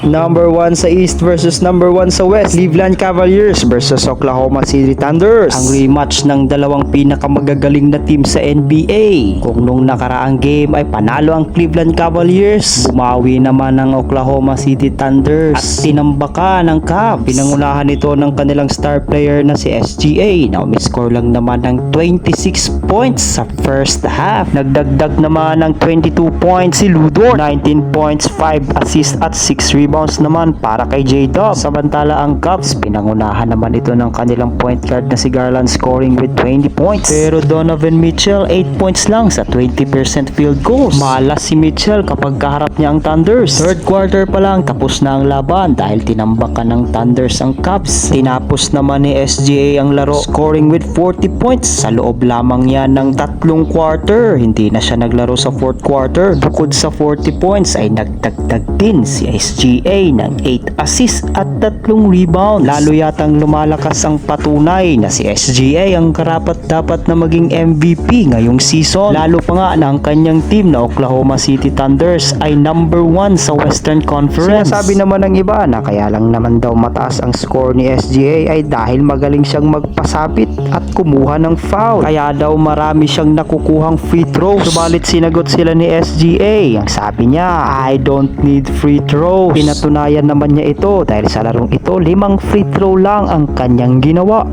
Number 1 sa East versus number 1 sa West. Cleveland Cavaliers versus Oklahoma City Thunders. Ang rematch ng dalawang pinakamagagaling na team sa NBA. Kung nung nakaraang game ay panalo ang Cleveland Cavaliers, bumawi naman ang Oklahoma City Thunders at tinambakan ng Cavs. Pinangunahan ito ng kanilang star player na si SGA na umiscore lang naman ng 26 points sa first half. Nagdagdag naman ng 22 points si Ludor, 19 points, 5 assists at 6 rebounds naman para kay J-Dub. Samantala ang Cavs, pinangunahan naman ito ng kanilang point guard na si Garland scoring with 20 points. Pero Donovan Mitchell 8 points lang sa 20% field goals. Malas si Mitchell kapag kaharap niya ang Thunders. Third quarter pa lang tapos na ang laban dahil tinambakan ng Thunders ang Cavs. Tinapos naman ni SGA ang laro scoring with 40 points sa loob lamang yan ng tatlong quarter. Hindi na siya naglaro sa fourth quarter. Bukod sa 40 points ay nagdagdag din si SGA ng 8 assists at 3 rebound. Lalo yatang lumalakas ang patunay na si SGA ang karapat-dapat na maging MVP ngayong season. Lalo pa nga na ang kanyang team na Oklahoma City Thunders ay number 1 sa Western Conference. Sinasabi naman ng iba na kaya lang naman daw mataas ang score ni SGA ay dahil magaling siyang magpasabit at kumuha ng foul. Kaya daw marami siyang nakukuhang free throws. Subalit sinagot sila ni SGA. Ang sabi niya, I don't need free throws. Pinatunayan naman niya ito dahil sa larong ito 5 free throw lang ang kanyang ginawa.